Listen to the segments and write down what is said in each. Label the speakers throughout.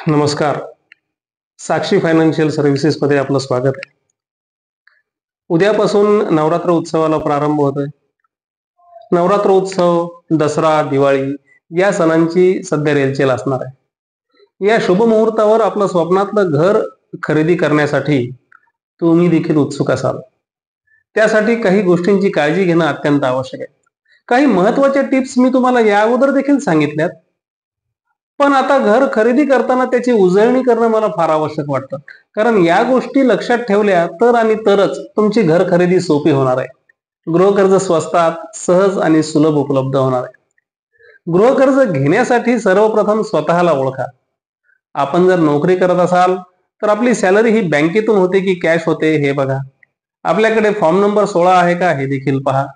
Speaker 1: नमस्कार. साक्षी financial services मध्ये आपलं स्वागत आहे. उद्यापासून नवरात्र उत्सवाला प्रारंभ होतोय. नवरात्र उत्सव, दसरा, दिवाळी या सणांची सध्या रेलचेल असणार आहे. या शुभ मुहूर्तावर आपलं स्वप्नातलं घर खरेदी करण्यासाठी तुम्ही देखील उत्सुक असाल. त्यासाठी काही गोष्टींची काळजी घेणं अत्यंत आवश्यक आहे. काही महत्वाच्या टिप्स मी तुम्हाला या अगोदर देखील सांगितल्यात, पण आता घर खरेदी करताना त्याची उजळणी करणं मला फार आवश्यक वाटतं. कारण या गोष्टी लक्षात ठेवल्या तर आणि तरच तुमची घर खरेदी सोपी होणार आहे. गृहकर्ज स्वस्तात, सहज आणि सुलभ उपलब्ध होणार आहे. गृहकर्ज घेण्यासाठी सर्वप्रथम स्वतःला ओळखा. आपण जर नोकरी करत असाल तर आपली सॅलरी ही बँकेतून होते की कॅश होते हे बघा. आपल्याकडे फॉर्म नंबर 16 आहे का हे देखील पहा.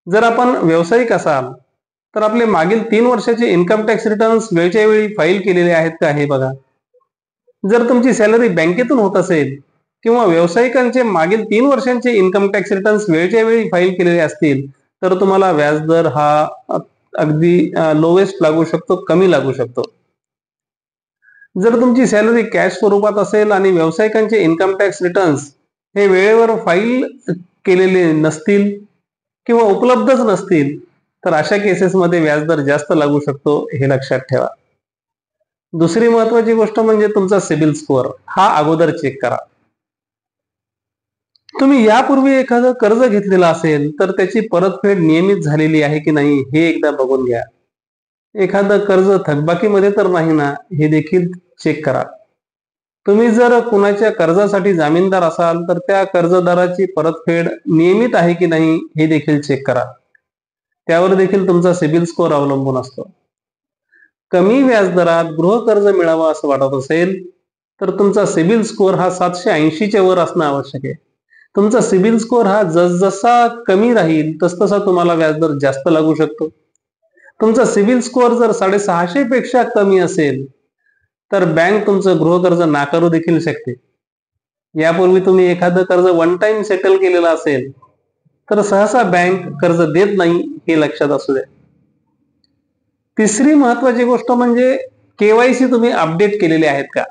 Speaker 1: जर आपण व्यावसायिक असाल तर आपले मागील 3 वर्षाचे इन्कम टॅक्स रिटर्न्स वेळच्या वेळी फाईल केलेले आहेत का हे बघा. जर तुमची सॅलरी बँकेतून होत असेल किंवा व्यावसायिकांचे मागील 3 वर्षांचे इन्कम टॅक्स रिटर्न्स वेळच्या वेळी फाईल केलेले असतील तर तुम्हाला व्याजदर हा अगदी लोवेस्ट लागू शकतो, कमी लागू शकतो. जर तुमची सॅलरी कॅश स्वरूपात असेल आणि व्यावसायिकांचे इन्कम टॅक्स रिटर्न्स हे वेळेवर फाईल केलेले नसतील किंवा उपलब्धच नसतील तर अशा केसेसमध्ये व्याजदर जास्त लागू शकतो, हे लक्षात ठेवा. दुसरी महत्वाची गोष्ट म्हणजे तुमचा सिबिल स्कोअर हा अगोदर चेक करा. तुम्ही यापूर्वी एखादं कर्ज घेतलेलं असेल तर त्याची परतफेड नियमित झालेली आहे की नाही हे एकदा बघून घ्या. एखादं कर्ज थकबाकीमध्ये तर नाही ना हे देखील चेक करा. तुम्ही जर कुणाच्या कर्जासाठी जामीनदार असाल तर त्या कर्जदाराची परतफेड नियमित आहे की नाही हे देखील चेक करा. त्यावर देखील तुमचा सिबिल स्कोअर अवलंबून असतो. कमी व्याजदरात गृहकर्ज मिळावं असं वाटत असेल तर तुमचा सिबिल स्कोअर हा 780च्या वर असणं आवश्यक आहे. तुमचा सिबिल स्कोअर हा जसजसा कमी राहील तसतसा तुम्हाला व्याजदर जास्त लागू शकतो. तुमचा सिबिल स्कोअर जर 650 पेक्षा कमी असेल तर बँक तुमचं गृहकर्ज नाकारू देखील शकते. यापूर्वी तुम्ही एखादं कर्ज वन टाइम सेटल केलेलं असेल तर सहसा बँक कर्ज देत नाही, हे लक्षात असू द्या. तिसरी महत्वाची गोष्ट म्हणजे केवायसी तुम्ही अपडेट केलेले आहेत का.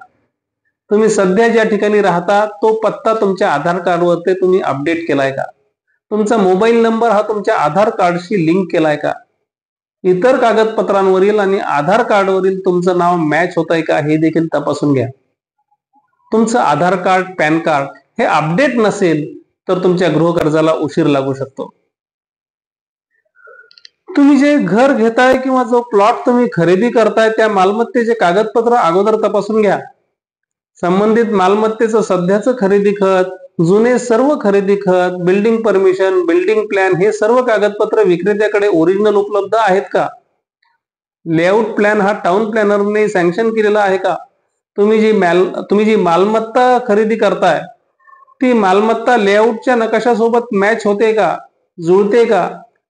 Speaker 1: तुम्ही सध्या ज्या ठिकाणी राहता तो पत्ता तुमच्या आधार कार्डवरती तुम्ही अपडेट केलाय का. तुमचा मोबाईल नंबर हा तुमच्या आधार कार्डशी लिंक केलाय का. इतर कागदपत्रांवरील आणि आधार कार्डवरील तुमचं नाव मॅच होत आहे का हे देखील तपासून घ्या. तुमचं आधार कार्ड, पॅन कार्ड हे अपडेट नसेल तर तुमच्या गृहकर्जाला उशीर लागू शकतो. तुम्ही जे घर घेताय किंवा जो प्लॉट तुम्ही खरेदी करताय त्या मालमत्तेचे कागदपत्र अगोदर तपासून घ्या. संबंधित मालमत्तेचं सध्याचं खरेदी खत, जुने सर्व खरेदी खत, बिल्डिंग परमिशन, बिल्डिंग प्लॅन हे सर्व कागदपत्र विक्रेत्याकडे ओरिजिनल उपलब्ध आहेत का. लेआउट प्लॅन हा टाउन प्लॅनरने सँक्शन केलेला आहे का. तुम्ही जी मालमत्ता खरेदी करताय ती मालमत्ता लेआउटच्या नकाशासोबत मॅच होते का, जुळते का.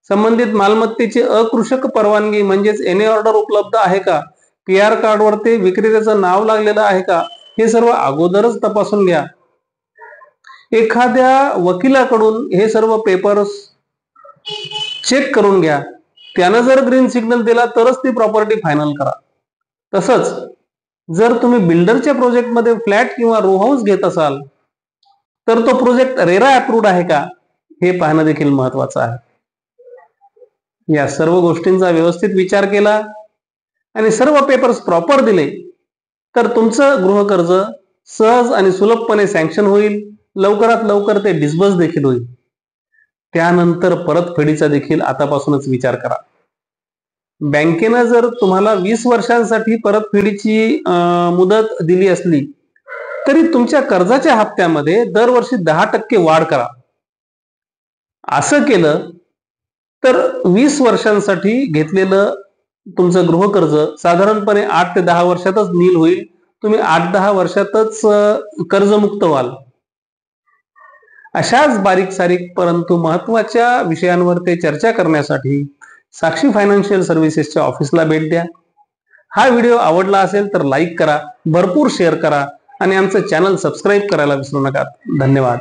Speaker 1: संबंधित मालमत्तेची अकृषक परवानगी म्हणजेच एनए ऑर्डर उपलब्ध आहे का. पीआर कार्डवरती विक्रेत्याचं नाव लागलेलं आहे का हे सर्व अगोदरच तपासून घ्या. एखाद्या वकिलाकडून हे सर्व पेपर्स चेक करून घ्या. त्यानं जर ग्रीन सिग्नल दिला तरच ती प्रॉपर्टी फायनल करा. तसंच जर तुम्ही बिल्डरच्या प्रोजेक्टमध्ये फ्लॅट किंवा रो हाऊस घेत असाल तर तो प्रोजेक्ट रेरा अप्रूव्ड आहे का हे पाहणं देखील महत्वाचं आहे. या सर्व गोष्टींचा व्यवस्थित विचार केला आणि सर्व पेपर्स प्रॉपर दिले तर तुमचं गृहकर्ज सहज आणि सुलभपणे सँक्शन होईल. लवकरात लवकर ते डिस्बर्स देखील होईल. त्यानंतर परतफेडीचा देखील आतापासूनच विचार करा. बँकेनं जर तुम्हाला 20 वर्षांसाठी परतफेडीची मुदत दिली असली तरी तुमच्या कर्जाच्या हप्त्यामध्ये दरवर्षी 10% वाढ करा. असं केलं तर 20 वर्षांसाठी घेतलेलं तुमचं गृहकर्ज साधारणपणे 8 ते 10 वर्षातच नील होईल. तुम्ही 8-10 वर्षातच कर्जमुक्त व्हाल. अशाच बारीक सारीक परंतु महत्वाच्या विषयांवर ते चर्चा करण्यासाठी साक्षी फायनान्शियल सर्व्हिसेसच्या ऑफिसला भेट द्या. हा व्हिडिओ आवडला असेल तर लाईक करा, भरपूर शेअर करा आणि आमचं चॅनल सबस्क्राईब करायला विसरू नका. धन्यवाद.